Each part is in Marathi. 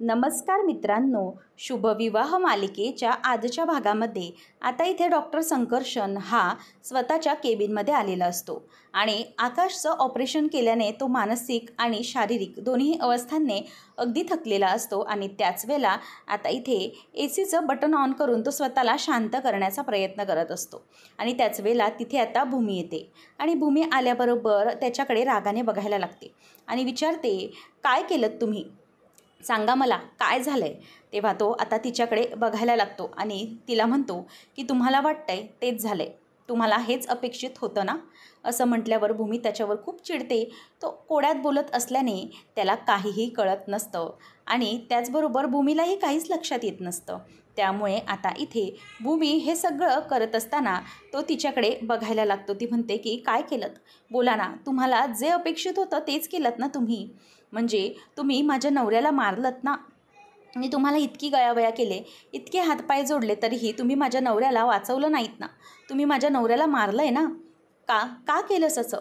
नमस्कार मित्रांनो, शुभविवाह मालिकेच्या आजच्या भागामध्ये आता इथे डॉक्टर संकर्षण हा स्वतःच्या केबिनमध्ये आलेला असतो आणि आकाशचं ऑपरेशन केल्याने तो मानसिक आणि शारीरिक दोन्ही अवस्थांनी अगदी थकलेला असतो आणि त्याच वेळेला आता इथे एसीचं बटन ऑन करून तो स्वतःला शांत करण्याचा प्रयत्न करत असतो आणि त्याच वेळेला तिथे आता भूमी येते आणि भूमी आल्याबरोबर त्याच्याकडे रागाने बघायला लागते आणि विचारते, काय केलं तुम्ही? सांगा मला काय झालं आहे. तेव्हा तो आता तिच्याकडे बघायला लागतो आणि तिला म्हणतो की तुम्हाला वाटतंय तेच झालं आहे, तुम्हाला हेच अपेक्षित होतं ना. असं म्हटल्यावर भूमी त्याच्यावर खूप चिडते. तो कोड्यात बोलत असल्याने त्याला काहीही कळत नसतं आणि त्याचबरोबर भूमीलाही काहीच लक्षात येत नसतं. त्यामुळे आता इथे भूमी हे सगळं करत असताना तो तिच्याकडे बघायला लागतो. ती म्हणते की काय केलं, बोला ना, तुम्हाला जे अपेक्षित होतं तेच केलं ना तुम्ही. म्हणजे तुम्ही माझ्या नवऱ्याला मारलत ना. मी तुम्हाला इतकी गयावया केले, इतके हातपाय जोडले, तरीही तुम्ही माझ्या नवऱ्याला वाचवलं नाहीत ना. तुम्ही माझ्या नवऱ्याला मारलं आहे ना. का का केलंस असं?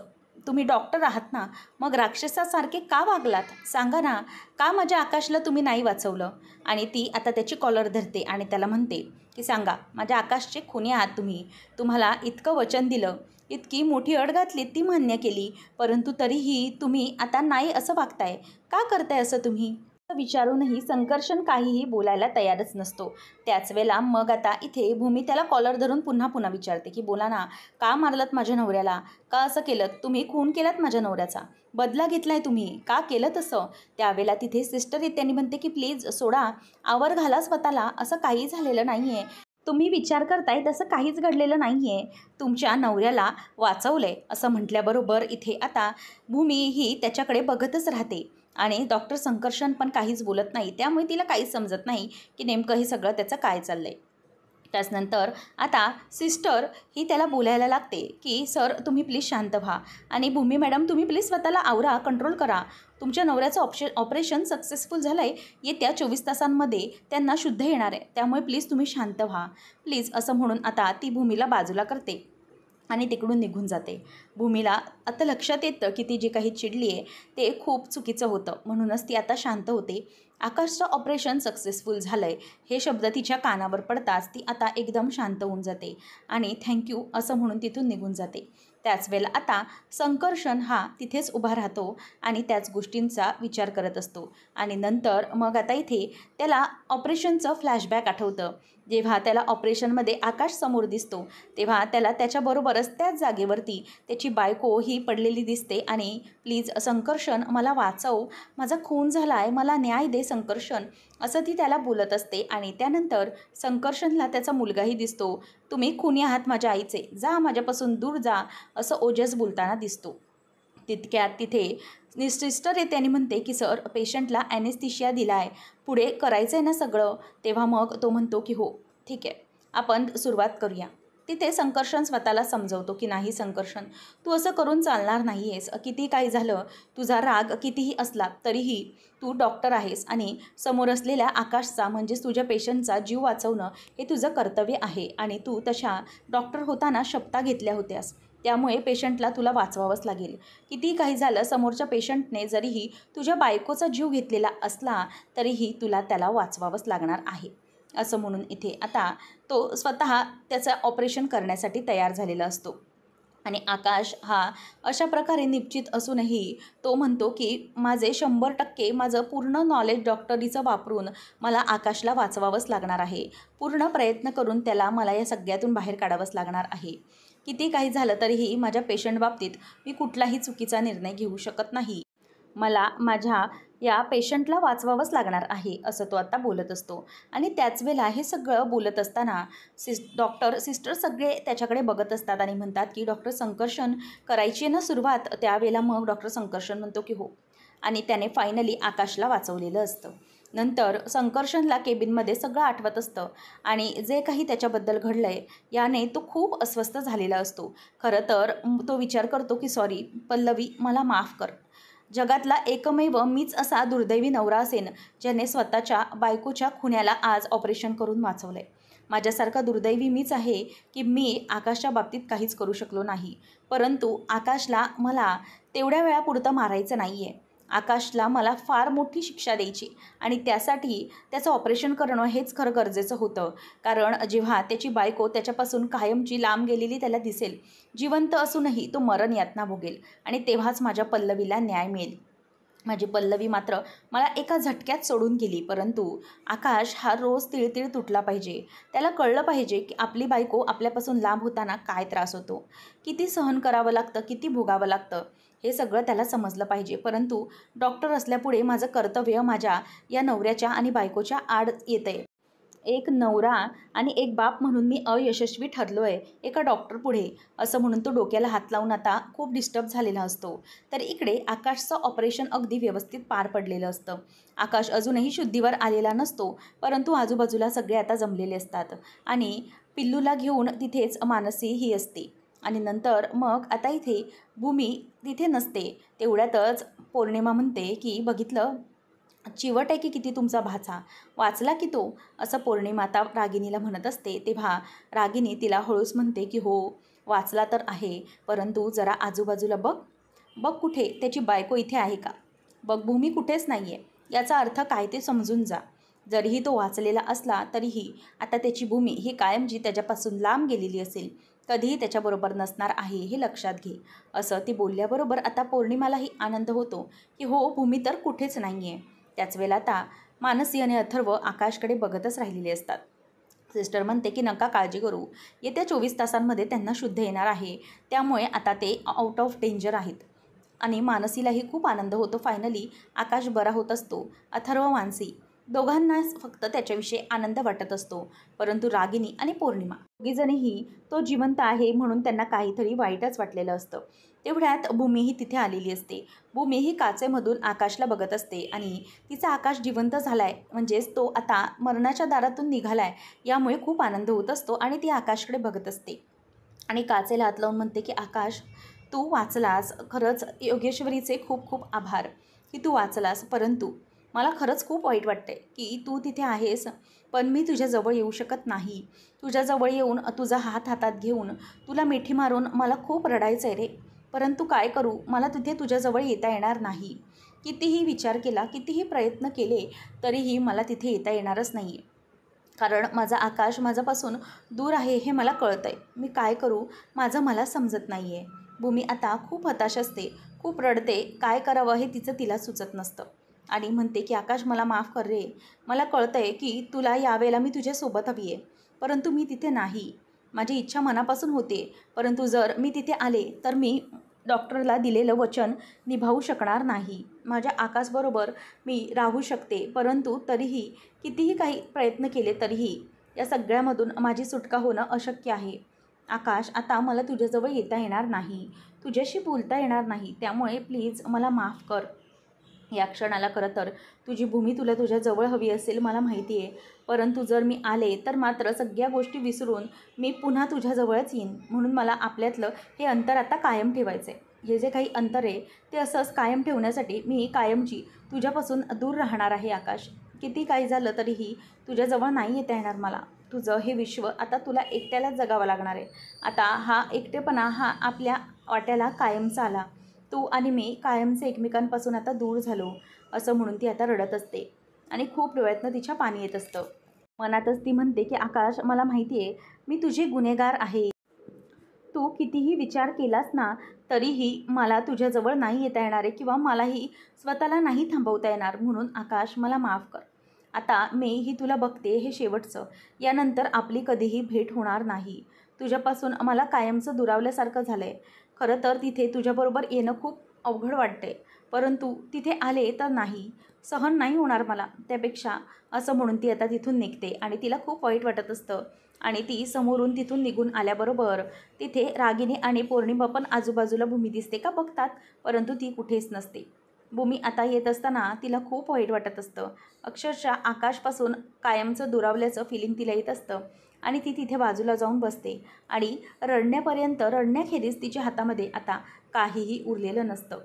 तुम्ही डॉक्टर आहात ना, मग राक्षसासारखे का वागलात? सांगा ना, का माझ्या आकाशला तुम्ही नाही वाचवलं? आणि ती आता त्याची कॉलर धरते आणि त्याला म्हणते की सांगा, माझ्या आकाशचे खुनी आहात तुम्ही. तुम्हाला इतकं वचन दिलं, इतकी मोठी अट घातली, ती मान्य केली, परंतु तरीही तुम्ही आता नाही असं वागताय. का करताय असं तुम्ही? विचारूनही संकर्षण काहीही बोलायला तयारच नसतो. त्याच वेळेला मग आता इथे भूमी त्याला कॉलर धरून पुन्हा पुन्हा विचारते की बोला ना, का मारलत माझ्या नवऱ्याला? का असं केलं? तुम्ही खून केलात माझ्या नवऱ्याचा, बदला घेतलाय तुम्ही, का केलं तसं? त्यावेळेला तिथे सिस्टर येते आणि म्हणते की प्लीज सोडा, आवर घाला स्वतःला, असं काही झालेलं नाही आहे. तुम्ही विचार करताय तसं काहीच घडलेलं नाही आहे. तुमच्या नवऱ्याला वाचवलंय. असं म्हटल्याबरोबर इथे आता भूमी ही त्याच्याकडे बघतच राहते आणि डॉक्टर संकर्षण पण काहीच बोलत नाही. त्यामुळे तिला काहीच समजत नाही की नेमकं हे सगळं त्याचं काय चाललं आहे. त्याचनंतर आता सिस्टर ही त्याला बोलायला लागते की सर, तुम्ही प्लीज शांत व्हा आणि भूमी मॅडम, तुम्ही प्लीज स्वतःला आवरा, कंट्रोल करा. तुमच्या नवऱ्याचं ऑपरेशन सक्सेसफुल झालं आहे. येत्या 24 तासांमध्ये त्यांना शुद्ध येणार आहे. त्यामुळे प्लीज तुम्ही शांत व्हा, प्लीज. असं म्हणून आता ती भूमीला बाजूला करते आणि तिकडून निघून जाते. भूमीला आता लक्षात येतं की ती जी काही चिडली आहे ते खूप चुकीचं होतं, म्हणूनच ती आता शांत होते. आकाशचं ऑपरेशन सक्सेसफुल झालं आहे हे शब्द तिच्या कानावर पडताच ती आता एकदम शांत होऊन जाते आणि थँक्यू असं म्हणून तिथून निघून जाते. त्याच वेळेला आता संकर्षण हा तिथेच उभा राहतो आणि त्याच गोष्टींचा विचार करत असतो आणि नंतर मग आता इथे त्याला ऑपरेशनचं फ्लॅशबॅक आठवतं. जेव्हा त्याला ऑपरेशनमध्ये आकाश समोर दिसतो तेव्हा त्याला त्याच्याबरोबरच त्याच जागेवरती त्याची बायको ही पडलेली दिसते आणि प्लीज संकर्षण, मला वाचव, माझा खून झाला आहे, मला न्याय दे संकर्षण, असं ती त्याला बोलत असते. आणि त्यानंतर संकर्षणला त्याचा मुलगाही दिसतो. तुम्ही खुनी आहात माझ्या आईचे, जा माझ्यापासून दूर जा, असं ओजस बोलताना दिसतो. तितक्यात तिथे सिस्टर येते आणि म्हणते की सर, पेशंटला ॲनेस्थीशिया दिला आहे, पुढे करायचं आहे ना सगळं. तेव्हा मग तो म्हणतो की हो ठीक आहे, आपण सुरुवात करूया. तिथे संकर्षण स्वतःला समजवतो की नाही संकर्षण, तू असं करून चालणार नाही आहेस. किती काही झालं, तुझा राग कितीही असला तरीही तू डॉक्टर आहेस आणि समोर असलेल्या आकाशचा म्हणजेच तुझ्या पेशंटचा जीव वाचवणं हे तुझं कर्तव्य आहे आणि तू तशा डॉक्टर होताना शपथा घेतल्या होत्यास. त्यामुळे पेशंटला तुला वाचवावंच लागेल. किती काही झालं, समोरच्या पेशंटने जरीही तुझ्या बायकोचा जीव घेतलेला असला तरीही तुला त्याला वाचवावंच लागणार आहे. असं म्हणून इथे आता तो स्वतः त्याचं ऑपरेशन करण्यासाठी तयार झालेला असतो आणि आकाश हा अशा प्रकारे निश्चित असूनही तो म्हणतो की माझे 100% माझं पूर्ण नॉलेज डॉक्टरीचं वापरून मला आकाशला वाचवावंच लागणार आहे. पूर्ण प्रयत्न करून त्याला मला या सगळ्यातून बाहेर काढावंच लागणार आहे. किती काही झालं तरीही माझ्या पेशंट बाबतीत मी कुठलाही चुकीचा निर्णय घेऊ शकत नाही. मला माझ्या या पेशंटला वाचवावंच लागणार आहे, असं तो आता बोलत असतो. आणि त्याच वेळेला हे सगळं बोलत असताना डॉक्टर सिस्टर सगळे त्याच्याकडे बघत असतात आणि म्हणतात की डॉक्टर संकर्षण, करायची आहे ना सुरुवात? त्यावेळेला मग डॉक्टर संकर्षण म्हणतो की हो, आणि त्याने फायनली आकाशला वाचवलेलं असतं. नंतर संकर्षणला केबिनमध्ये सगळं आठवत असतं आणि जे काही त्याच्याबद्दल घडलं आहे याने तो खूप अस्वस्थ झालेला असतो. खरं तर तो विचार करतो की सॉरी पल्लवी, मला माफ कर. जगातला एकमेव मीच असा दुर्दैवी नवरा असेन ज्याने स्वतःच्या बायकोच्या खुन्याला आज ऑपरेशन करून वाचवलं. माझ्यासारखा दुर्दैवी मीच आहे की मी आकाशच्या बाबतीत काहीच करू शकलो नाही. परंतु आकाशला मला तेवढ्या वेळापुरतं मारायचं नाही आहे. आकाशला मला फार मोठी शिक्षा द्यायची आणि त्यासाठी त्याचं ऑपरेशन करणं हेच खरं गरजेचं होतं. कारण जेव्हा त्याची बायको त्याच्यापासून कायमची लांब गेलेली त्याला दिसेल, जिवंत असूनही तो मरण यातना भोगेल आणि तेव्हाच माझ्या पल्लवीला न्याय मिळेल. माझी पल्लवी मात्र मला एका झटक्यात सोडून गेली, परंतु आकाश हा रोज तिळतिळ तुटला पाहिजे. त्याला कळलं पाहिजे की आपली बायको आपल्यापासून लांब होताना काय त्रास होतो, किती सहन करावं लागतं, किती भोगावं लागतं, हे सगळं त्याला समजलं पाहिजे. परंतु डॉक्टर असल्यापुढे माझं कर्तव्य माझ्या या नवऱ्याच्या आणि बायकोच्या आड येतंय. एक नवरा आणि एक बाप म्हणून मी अयशस्वी ठरलो आहे एका डॉक्टरपुढे, असं म्हणून तो डोक्याला हात लावून आता खूप डिस्टर्ब झालेला असतो. तर इकडे आकाशचं ऑपरेशन अगदी व्यवस्थित पार पडलेलं असतं. आकाश अजूनही शुद्धीवर आलेला नसतो, परंतु आजूबाजूला सगळे आता जमलेले असतात आणि पिल्लूला घेऊन तिथेच मानसी ही असते. आणि नंतर मग आता इथे भूमी तिथे नसते. तेवढ्यातच पौर्णिमा म्हणते की बघितलं, चिवट आहे की किती तुमचा भाचा, वाचला की तो, असं पौर्णिमा आता रागिणीला म्हणत असते. तेव्हा रागिणी तिला हळूच म्हणते की हो, वाचला तर आहे, परंतु जरा आजूबाजूला बघ, बघ कुठे त्याची बायको इथे आहे का, बघ भूमी कुठेच नाही आहे. याचा अर्थ काय ते समजून जा. जरीही तो वाचलेला असला तरीही आता त्याची भूमी ही कायमची त्याच्यापासून लांब गेलेली असेल, कधीही त्याच्याबरोबर नसणार आहे हे लक्षात घे. असं ती बोलल्याबरोबर आता पौर्णिमालाही आनंद होतो की हो, भूमी तर कुठेच नाही आहे. त्याच वेळेला आता मानसी आणि अथर्व आकाशकडे बघतच राहिलेले असतात. सिस्टर म्हणते की नका काळजी करू, येत्या 24 तासांमध्ये त्यांना शुद्ध येणार आहे, त्यामुळे आता ते आउट ऑफ डेंजर आहेत. आणि मानसीलाही खूप आनंद होतो. फायनली आकाश बरा होत असतो. अथर्व, मानसी दोघांनाच फक्त त्याच्याविषयी आनंद वाटत असतो, परंतु रागिनी आणि पौर्णिमा दोघीजणीही तो जिवंत आहे म्हणून त्यांना काहीतरी वाईटच वाटलेलं असतं. तेवढ्यात भूमीही तिथे आलेली असते. भूमी ही काचेमधून आकाशला बघत असते आणि तिचा आकाश जिवंत झालाय, म्हणजेच तो आता मरणाच्या दारातून निघालाय, यामुळे खूप आनंद होत असतो आणि ती आकाशकडे बघत असते आणि काचेला हात लावून म्हणते की आकाश, तू वाचलास, खरंच योगेश्वरीचे खूप खूप आभार की तू वाचलास. परंतु मला खरंच खूप वाईट वाटते की तू तिथे आहेस, पण मी तुझ्याजवळ येऊ शकत नाही. तुझ्याजवळ येऊन तुझा हात हातात घेऊन तुला मिठी मारून मला खूप रडायचं आहे रे, परंतु काय करू, मला तिथे तुझ्याजवळ येता येणार नाही. कितीही विचार केला, कितीही प्रयत्न केले, तरीही मला तिथे येता येणारच नाही, कारण माझा आकाश माझ्यापासून दूर आहे हे मला कळतं आहे. मी काय करू, माझं मला समजत नाही आहे. भूमी आता खूप हताश असते, खूप रडते. काय करावं हे तिला सुचत नसतं आणि म्हणते की आकाश, मला माफ कर रे. मला कळतं आहे की तुला यावेळेला मी तुझ्यासोबत हवी आहे, परंतु मी तिथे नाही. माझी इच्छा मनापासून होते, परंतु जर मी तिथे आले तर मी डॉक्टरला दिलेलं वचन निभावू शकणार नाही. माझ्या आकाशबरोबर मी राहू शकते, परंतु तरीही कितीही काही प्रयत्न केले तरीही या सगळ्यामधून माझी सुटका होणं अशक्य आहे. आकाश, आता मला तुझ्याजवळ येता येणार नाही, तुझ्याशी बोलता येणार नाही, त्यामुळे प्लीज मला माफ कर. या क्षणाला खरं तर तुझी भूमी तुला तुझ्याजवळ हवी असेल, मला माहिती आहे, परंतु जर मी आले तर मात्र सगळ्या गोष्टी विसरून मी पुन्हा तुझ्याजवळच येईन. म्हणून मला आपल्यातलं हे अंतर आता कायम ठेवायचं आहे. हे जे काही अंतर आहे ते असंच कायम ठेवण्यासाठी मी कायमची तुझ्यापासून दूर राहणार आहे. आकाश, किती काही झालं तरीही तुझ्याजवळ नाही येता येणार मला. तुझं हे विश्व आता तुला एकट्यालाच जगावं लागणार आहे. आता हा एकटेपणा हा आपल्या वाट्याला कायमचा आला. तू आणि मी कायमचे एकमेकांपासून आता दूर झालो, असं म्हणून ती आता रडत असते आणि खूप डोळ्यातनं तिच्या पाणी येत असतं. मनातच ती म्हणते की आकाश, मला माहिती आहे मी तुझी गुन्हेगार आहे. तू कितीही विचार केलास ना तरीही मला तुझ्याजवळ नाही येता येणार आहे किंवा मलाही स्वतःला नाही थांबवता येणार. म्हणून आकाश, मला माफ कर. आता मी ही तुला बघते हे शेवटचं, यानंतर आपली कधीही भेट होणार नाही. तुझ्यापासून मला कायमचं दुरावल्यासारखं झालं आहे. खरं तर तिथे तुझ्याबरोबर येणं खूप अवघड वाटते, परंतु तिथे आले तर नाही, सहन नाही होणार मला त्यापेक्षा, असं म्हणून ती आता तिथून निघते आणि तिला खूप वाईट वाटत असतं. आणि ती समोरून तिथून निघून आल्याबरोबर तिथे रागिनी आणि पौर्णिमा पण आजूबाजूला भूमी दिसते का बघतात, परंतु ती कुठेच नसते. भूमी आता येत असताना तिला खूप वाईट वाटत असतं. अक्षरशः आकाशपासून कायमचं दुरावल्याचं फिलिंग तिला येत असतं आणि ती तिथे बाजूला जाऊन बसते आणि रडण्याखेरीज तिच्या हातामध्ये आता काहीही उरलेलं नसतं.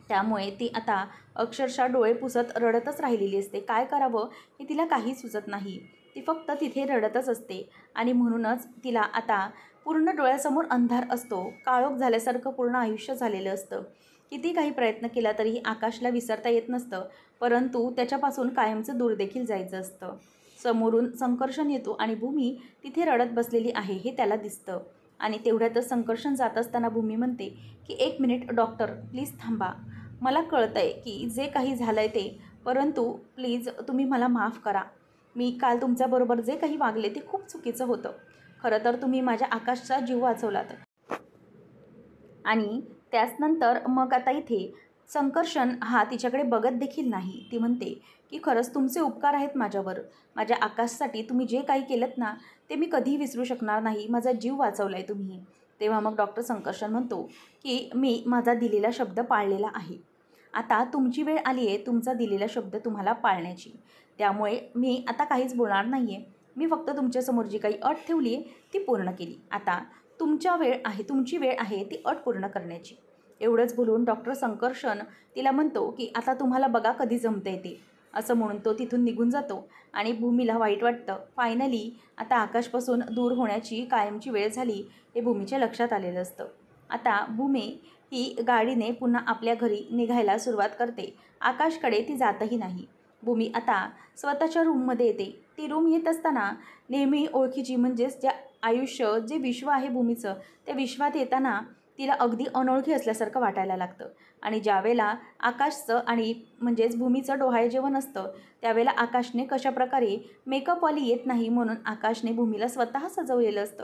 त्यामुळे ती आता अक्षरशः डोळे पुसत रडतच राहिलेली असते. काय करावं हे तिला काही सुचत नाही. ती फक्त तिथे रडतच असते आणि म्हणूनच तिला आता पूर्ण डोळ्यासमोर अंधार असतो, काळोख झाल्यासारखं पूर्ण आयुष्य झालेलं असतं. किती काही प्रयत्न केला तरीही आकाशला विसरता येत नसतं, परंतु त्याच्यापासून कायमचं दूर देखील जायचं असतं. समोरून संकर्षण येतो आणि भूमी तिथे रडत बसलेली आहे हे त्याला दिसतं. आणि तेवढ्यातच संकर्षण जात असताना भूमी म्हणते की 1 मिनिट डॉक्टर, प्लीज थांबा. मला कळतंय की जे काही झालंय ते, परंतु प्लीज तुम्ही मला माफ करा. मी काल तुमच्याबरोबर जे काही वागले ते खूप चुकीचं होतं. खरं तर तुम्ही माझ्या आकाशचा जीव वाचवलात. आणि त्याचनंतर मग आता इथे संकर्षण हा तिच्याकडे बघत देखील नाही. ती म्हणते की खरंच तुमचे उपकार आहेत माझ्यावर. माझ्या आकाशसाठी तुम्ही जे काही केलंत ना, ते मी कधीही विसरू शकणार नाही. माझा जीव वाचवला आहे तुम्ही. तेव्हा मग डॉक्टर संकर्षण म्हणतो की मी माझा दिलेला शब्द पाळलेला आहे. आता तुमची वेळ आली आहे तुमचा दिलेला शब्द तुम्हाला पाळण्याची. त्यामुळे मी आता काहीच बोलणार नाही आहे. मी फक्त तुमच्यासमोर जी काही अट ठेवली आहे ती पूर्ण केली. आता तुमची वेळ आहे ती अट पूर्ण करण्याची. एवढंच बोलून डॉक्टर संकर्षण तिला म्हणतो की आता तुम्हाला बघा कधी जमतंय ते. असं म्हणून तो तिथून निघून जातो आणि भूमीला वाईट वाटतं. फायनली आता आकाशपासून दूर होण्याची कायमची वेळ झाली हे भूमीच्या लक्षात आलेलं असतं. आता भूमी ही गाडीने पुन्हा आपल्या घरी निघायला सुरुवात करते. आकाशकडे ती जातही नाही. भूमी आता स्वतःच्या रूममध्ये येते. ती रूम येत असताना नेहमी ओळखीची म्हणजेच जे विश्व आहे भूमीचं, त्या विश्वात येताना तिला अगदी अनोळखी असल्यासारखं वाटायला लागतं. आणि ज्यावेळेला आकाशचं आणि म्हणजेच भूमीचं डोहाळे जेवण असतं त्यावेळेला आकाशने कशाप्रकारे मेकअपवाली येत नाही म्हणून आकाशने भूमीला स्वतः सजवलेलं असतं.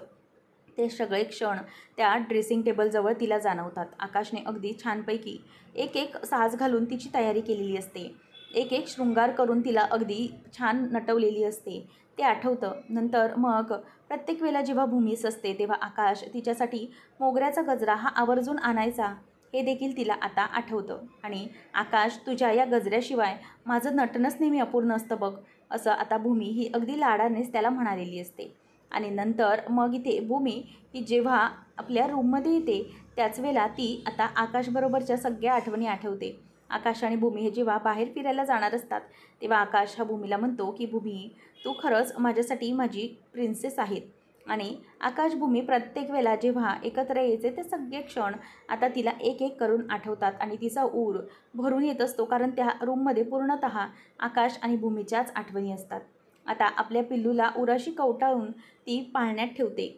ते सगळे क्षण त्या ड्रेसिंग टेबलजवळ तिला जाणवतात. आकाशने अगदी छानपैकी एक एक साज घालून तिची तयारी केलेली असते. एक एक शृंगार करून तिला अगदी छान नटवलेली असते. ते आठवतं. नंतर मग प्रत्येक वेळेला जेव्हा भूमी सजते तेव्हा आकाश तिच्यासाठी मोगऱ्याचा गजरा हा आवर्जून आणायचा हे देखील तिला आता आठवतं. आणि आकाश तुझ्या या गजऱ्याशिवाय माझं नटनंच नेहमी अपूर्ण असतं बघ, असं आता भूमी ही अगदी लाडानेच त्याला म्हणालेली असते. आणि नंतर मग इथे भूमी ही जेव्हा आपल्या रूममध्ये येते त्याच वेळेला ती आता आकाशबरोबरच्या सगळ्या आठवणी आठवते. आकाश आणि भूमी हे जेव्हा बाहेर फिरायला जाणार असतात तेव्हा आकाश हा भूमीला म्हणतो की भूमी, तू खरंच माझ्यासाठी माझी प्रिन्सेस आहेत. आणि आकाश भूमी प्रत्येक वेळेला जेव्हा एकत्र यायचे ते सगळे क्षण आता तिला एक एक करून आठवतात आणि तिचा ऊर भरून येत असतो. कारण त्या रूममध्ये पूर्णतः आकाश आणि भूमीच्याच आठवणी असतात. आता आपल्या पिल्लूला उराशी कवटाळून ती पाळण्यात ठेवते.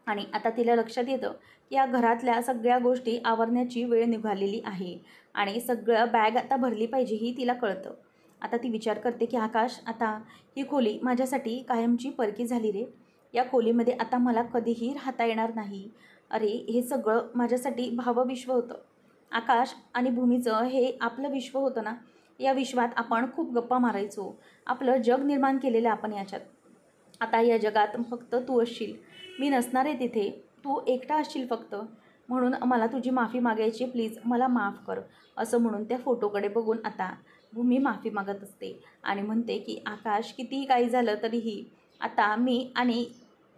आणि आता तिला लक्षात येतं की या घरातल्या सगळ्या गोष्टी आवरण्याची वेळ निघालेली आहे आणि सगळं बॅग आता भरली पाहिजे ही तिला कळतं. आता ती विचार करते की आकाश, आता ही खोली माझ्यासाठी कायमची परकी झाली रे. या खोलीमध्ये आता मला कधीही राहता येणार नाही. अरे, हे सगळं माझ्यासाठी भावविश्व होतं. आकाश आणि भूमीचं हे आपलं विश्व होतं ना. या विश्वात आपण खूप गप्पा मारायचो. आपलं जग निर्माण केलेलं आपण याच्यात. आता या जगात फक्त तू असशील, मी नसणार आहे तिथे. तू एकटा असशील फक्त. म्हणून मला तुझी माफी मागायची, प्लीज मला माफ कर. असं म्हणून त्या फोटोकडे बघून आता भूमी माफी मागत असते आणि म्हणते की आकाश, कितीही काही झालं तरीही आता मी आणि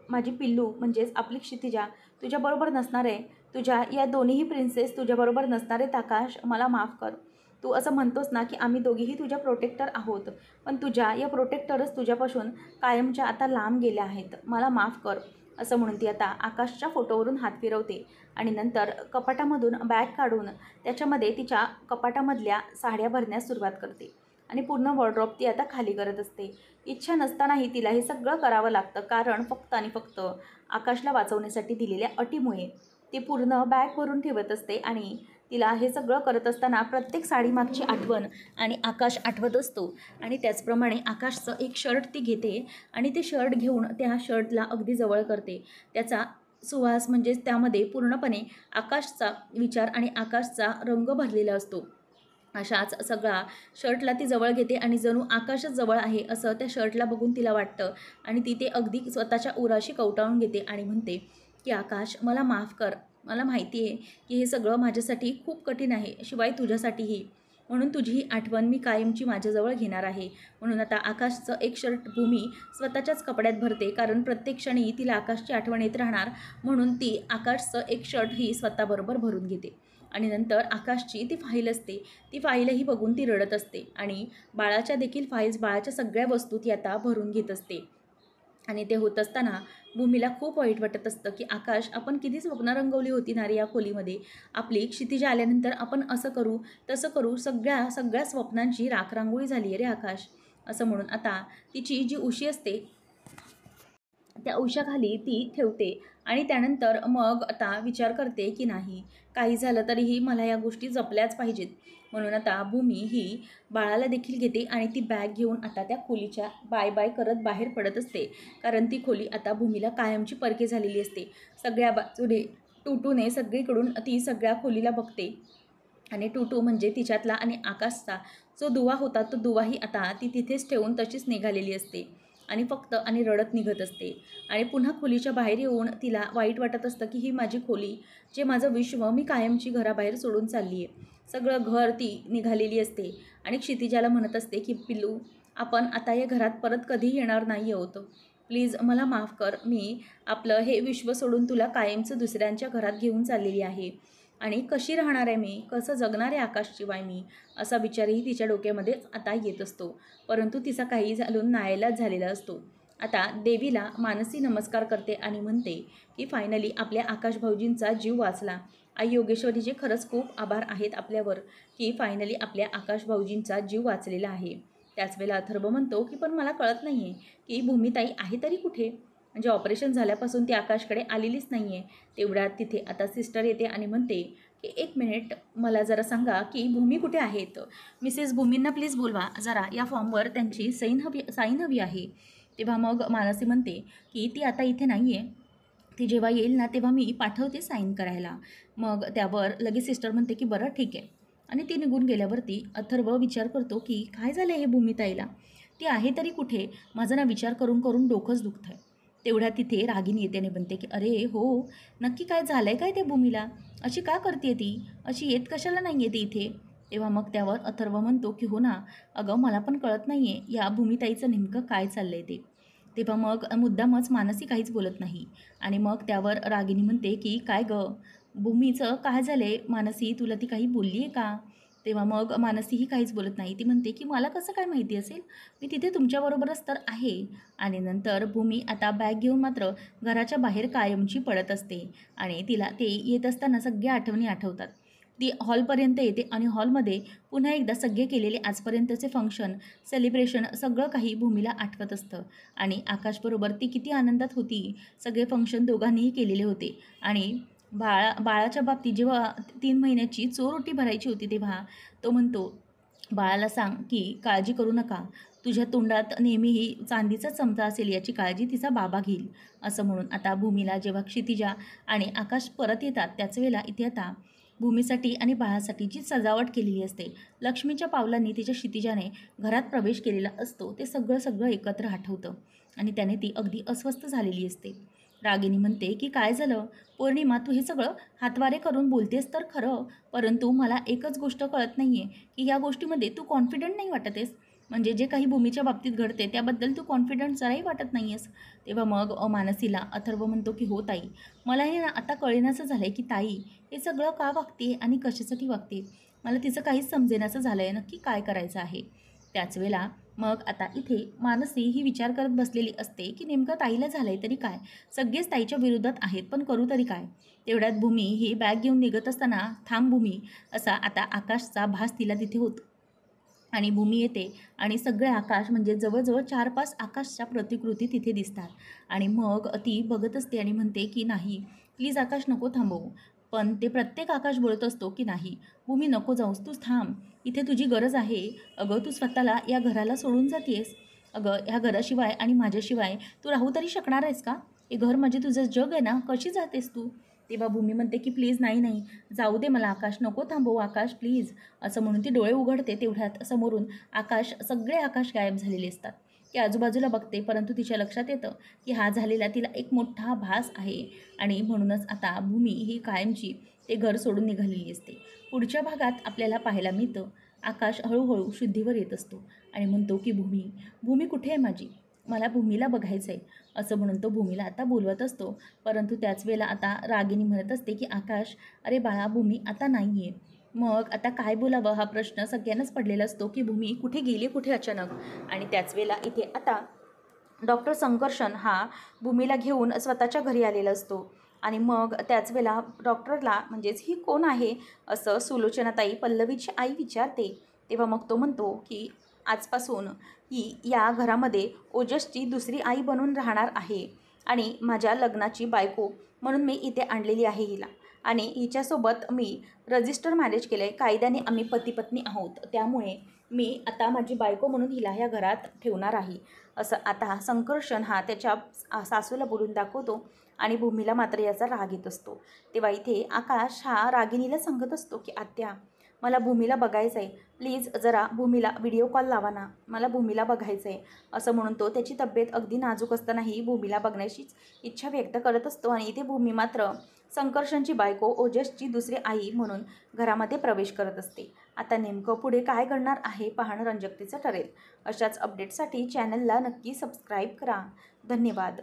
माझी पिल्लू म्हणजेच आपली क्षितिजा तुझ्याबरोबर नसणार आहे. तुझ्या या दोन्हीही प्रिन्सेस तुझ्याबरोबर नसणार आहेत. आकाश, मला माफ कर. तू असं म्हणतोस ना की आम्ही दोघीही तुझ्या प्रोटेक्टर आहोत, पण तुझ्या या प्रोटेक्टरच तुझ्यापासून कायमच्या आता लांब गेल्या आहेत. मला माफ कर. असं म्हणून ती आता आकाशच्या फोटोवरून हात फिरवते आणि नंतर कपाटामधून बॅग काढून त्याच्यामध्ये तिच्या कपाटामधल्या साड्या भरण्यास सुरुवात करते आणि पूर्ण वॉर्डरोब ती आता खाली करत असते. इच्छा नसतानाही तिला हे सगळं करावं लागतं, कारण फक्त आणि फक्त आकाशला वाचवण्यासाठी दिलेल्या अटीमुळे. ती पूर्ण बॅग भरून ठेवत असते आणि तिला हे सगळं करत असताना प्रत्येक साडीमागची आठवण आणि आकाश आठवत असतो. आणि त्याचप्रमाणे आकाशचं एक शर्ट ती घेते आणि ते शर्ट घेऊन त्या शर्टला अगदी जवळ करते. त्याचा सुवास म्हणजेच त्यामध्ये पूर्णपणे आकाशचा विचार आणि आकाशचा रंग भरलेला असतो. अशाच सगळा शर्टला ती जवळ घेते आणि जणू आकाशच जवळ आहे असं त्या शर्टला बघून तिला वाटतं. आणि ती ते अगदी स्वतःच्या उराशी कवटाळून घेते आणि म्हणते की आकाश, मला माफ कर. मला माहिती आहे की हे सगळं माझ्यासाठी खूप कठीण आहे, शिवाय तुझ्यासाठीही. म्हणून तुझी ही आठवण मी कायमची माझ्याजवळ घेणार आहे. म्हणून आता आकाशचं एक शर्ट भूमी स्वतःच्याच कपड्यात भरते, कारण प्रत्येक क्षणी तिला आकाशची आठवण येत राहणार. म्हणून ती आकाशचं एक शर्ट ही स्वतःबरोबर भरून घेते. आणि नंतर आकाशची ती फाईल असते, ती फाईलही बघून ती रडत असते आणि बाळाच्या देखील फाईल्स, बाळाच्या सगळ्या वस्तू ती आता भरून घेत असते. आणि ते होत असताना भूमीला खूप वाईट वाटत असतं की आकाश, आपण किती स्वप्न रंगवली होती ना रे या खोलीमध्ये. आपली क्षितिजा आल्यानंतर आपण असं करू तसं करू, सगळ्या सगळ्या स्वप्नांची राखरांगोळी झाली आहे रे आकाश. असं म्हणून आता तिची जी उशी असते त्या उशाखाली ती ठेवते आणि त्यानंतर मग आता विचार करते की नाही, काही झालं तरीही मला या गोष्टी जपल्याच पाहिजेत. म्हणून आता भूमी ही बाळाला देखील घेते आणि ती बॅग घेऊन आता त्या खोलीच्या बाय बाय करत बाहेर पडत असते. कारण ती खोली आता भूमीला कायमची परके झालेली असते. सगळ्या बाजूने टुटूने सगळीकडून ती सगळ्या खोलीला बघते आणि टुटू म्हणजे तिच्यातला आणि आकाशचा जो दुवा होता तो दुवाही आता ती तिथेच ठेवून तशीच निघालेली असते आणि फक्त आणि रडत निघत असते. आणि पुन्हा खोलीच्या बाहेर येऊन तिला वाईट वाटत असतं की ही माझी खोली, जे माझं विश्व मी कायमची घराबाहेर सोडून चालली आहे. सगळं घर ती निघालेली असते आणि क्षितिजाला म्हणत असते की पिल्लू, आपण आता या घरात परत कधी येणार नाही आहोत. प्लीज मला माफ कर, मी आपलं हे विश्व सोडून तुला कायमचं दुसऱ्यांच्या घरात घेऊन चाललेली आहे आणि कशी राहणार आहे मी, कसं जगणार आहे आकाशशिवाय मी, असा विचारही तिच्या डोक्यामध्येच आता येत असतो. परंतु तिचा काही झालून नाईलाज झालेला असतो. आता देवीला मानसी नमस्कार करते आणि म्हणते की फायनली आपल्या आकाश भाऊजींचा जीव वाचला. आई योगेश्वरीचे खरंच खूप आभार आहेत आपल्यावर की फायनली आपल्या आकाश भाऊजींचा जीव वाचलेला आहे. त्याच वेळेला अथर्व म्हणतो की पण मला कळत नाही आहे की भूमिताई आहे तरी कुठे, म्हणजे ऑपरेशन झाल्यापासून ती आकाशकडे आलेलीच नाही आहे. तेवढ्यात तिथे आता सिस्टर येते आणि म्हणते की एक मिनिट, मला जरा सांगा की भूमी कुठे आहेत. मिसेस भूमींना प्लीज बोलवा जरा, या फॉर्मवर त्यांची साईन हवी आहे. तेव्हा मग मानसी म्हणते की ती आता इथे नाही आहे, ती जेव्हा येईल ना तेव्हा मी पाठवते साईन करायला. मग त्यावर लगेच सिस्टर म्हणते की बरं ठीक आहे. आणि ती निघून गेल्यावरती अथर्व विचार करतो की काय झालं हे भूमिताईला, ती आहे तरी कुठे, माझं ना विचार करून करून डोकंच दुखतं आहे. तेवढ्या तिथे रागिनी येते आणि म्हणते की अरे हो, नक्की काय झालं आहे काय त्या भूमीला, अशी का करते ती, अशी येत कशाला नाही येते इथे. तेव्हा मग त्यावर अथर्व म्हणतो की हो ना, अगं मला पण कळत नाही आहे या भूमिताईचं नेमकं काय चाललं आहे ते. तेव्हा मग मुद्दामच मानसी काहीच बोलत नाही आणि मग त्यावर रागिनी म्हणते की काय गं, भूमीचं काय झालं आहे मानसी, तुला ती काही बोलली आहे का. तेव्हा मग मानसीही काहीच बोलत नाही. ती म्हणते की मला कसं काय माहिती असेल, मी तिथे तुमच्याबरोबरच तर आहे. आणि नंतर भूमी आता बॅग घेऊन मात्र घराच्या बाहेर कायमची पडत असते आणि तिला ते येत असताना सगळ्या आठवणी आठवतात. ती हॉलपर्यंत येते आणि हॉलमध्ये पुन्हा एकदा सगळे केलेले आजपर्यंतचे फंक्शन, सेलिब्रेशन सगळं काही भूमीला आठवत असतं. आणि आकाशबरोबर ती किती आनंदात होती, सगळे फंक्शन दोघांनीही केलेले होते. आणि बाळाच्या बाबतीत जेव्हा 3 महिन्याची चोरोटी भरायची होती तेव्हा तो म्हणतो, बाळाला सांग की काळजी करू नका, तुझ्या तोंडात नेहमीही चांदीचा चमचा असेल याची काळजी तिचा बाबा घेईल. असं म्हणून आता भूमीला जेव्हा क्षितिजा आणि आकाश परत येतात त्याच वेळेला इथे आता भूमीसाठी आणि बाळासाठी जी सजावट केलेली असते, लक्ष्मीच्या पावलांनी तिच्या क्षितिजाने घरात प्रवेश केलेला असतो, ते सगळं सगळं एकत्र आठवतं आणि त्याने ती अगदी अस्वस्थ झालेली असते. रागिनी म्हणते की काय झालं पौर्णिमा, तू हे सगळं हातवारे करून बोलतेस तर खरं, परंतु मला एकच गोष्ट कळत नाही आहे की या गोष्टीमध्ये तू कॉन्फिडंट नाही वाटत आहेस, म्हणजे जे काही भूमीच्या बाबतीत घडते त्याबद्दल तू कॉन्फिडंट जराही वाटत नाही आहेस. तेव्हा मग मानसीला अथर्व म्हणतो की हो ताई, मला हे ना आता कळेनासं झालं आहे की ताई हे सगळं का वागते आणि कशासाठी वागते, मला तिचं काहीच समजेनासं झालं आहे नक्की काय करायचं आहे. त्याच वेळेला मग आता इथे मानसी ही विचार करत बसलेली असते की नेमकं ताईला झालं आहे तरी काय, सगळेच ताईच्या विरोधात आहेत पण करू तरी काय. तेवढ्यात भूमी ही बॅग घेऊन निघत असताना थांब भूमी, असा आता आकाशचा भास तिला तिथे होतो. आणि भूमी येते आणि सगळे आकाश म्हणजे जवळजवळ 4-5 आकाशच्या प्रतिकृती तिथे दिसतात. आणि मग ती बघत असते आणि म्हणते की नाही प्लीज आकाश नको थांबवू. पण ते प्रत्येक आकाश बोलत असतो की नाही भूमी नको जाऊस, तूच थांब, इथे तुझी गरज आहे. अगं तू स्वतःला या घराला सोडून जातेस, अगं ह्या घराशिवाय आणि माझ्याशिवाय तू राहू तरी शकणार आहेस का, हे घर म्हणजे तुझं जग आहे ना, कशी जातेस तू. तेव्हा भूमी म्हणते की प्लीज नाही नाही, जाऊ दे मला आकाश, नको थांबवू आकाश प्लीज. असं म्हणून ती डोळे उघडते. तेवढ्यात समोरून सगळे आकाश गायब झालेले असतात. ती आजूबाजूला बघते परंतु तिच्या लक्षात येतं की हा झालेला तिला एक मोठा भास आहे आणि म्हणूनच आता भूमी ही कायमची ते घर सोडून निघालेली असते. पुढच्या भागात आपल्याला पाहायला मिळतं आकाश हळूहळू शुद्धीवर येत असतो आणि म्हणतो की भूमी, भूमी कुठे आहे माझी, मला भूमीला बघायचं आहे. असं म्हणून तो भूमीला आता बोलवत असतो. परंतु त्याच वेळेला आता रागिनी म्हणत असते की आकाश, अरे बाळा भूमी आता नाही आहे. मग आता काय बोलावं हा प्रश्न सगळ्यांनाच पडलेला असतो की भूमी कुठे गेली कुठे अचानक. आणि त्याच वेळेला इथे आता डॉक्टर संकर्षण हा भूमीला घेऊन स्वतःच्या घरी आलेला असतो आणि मग त्याच वेळेला डॉक्टरला म्हणजेच ही कोण आहे असं सुलोचनाताई पल्लवीची आई विचारते. तेव्हा मग तो म्हणतो की आजपासून ही या घरामध्ये ओजसची दुसरी आई बनून राहणार आहे आणि माझ्या लग्नाची बायको म्हणून मी इथे आणलेली आहे हिला आणि हिच्यासोबत मी रजिस्टर मॅरेज केलं आहे. कायद्याने आम्ही पती पत्नी आहोत, त्यामुळे मी आता माझी बायको म्हणून हिला ह्या घरात ठेवणार आहे असं आता संकर्षण हा त्याच्या सासूला बोलून दाखवतो आणि भूमीला मात्र याचा राग येत असतो. तेव्हा इथे आकाश हा रागिणीला सांगत असतो की आत्या, मला भूमीला बघायचं आहे, प्लीज जरा भूमीला व्हिडिओ कॉल लावा ना, मला भूमीला बघायचं आहे असं म्हणून तो त्याची तब्येत अगदी नाजूक असतानाही भूमीला बघण्याचीच इच्छा व्यक्त करत असतो. आणि इथे भूमी मात्र संकर्षणची बायको ओजसची दुसरी आई म्हणून घरामध्ये प्रवेश करत असते. आता नेमकं पुढे काय घडणार आहे पाहणं रंजकतेचं ठरेल. अशाच अपडेटसाठी चॅनलला नक्की सबस्क्राईब करा. धन्यवाद.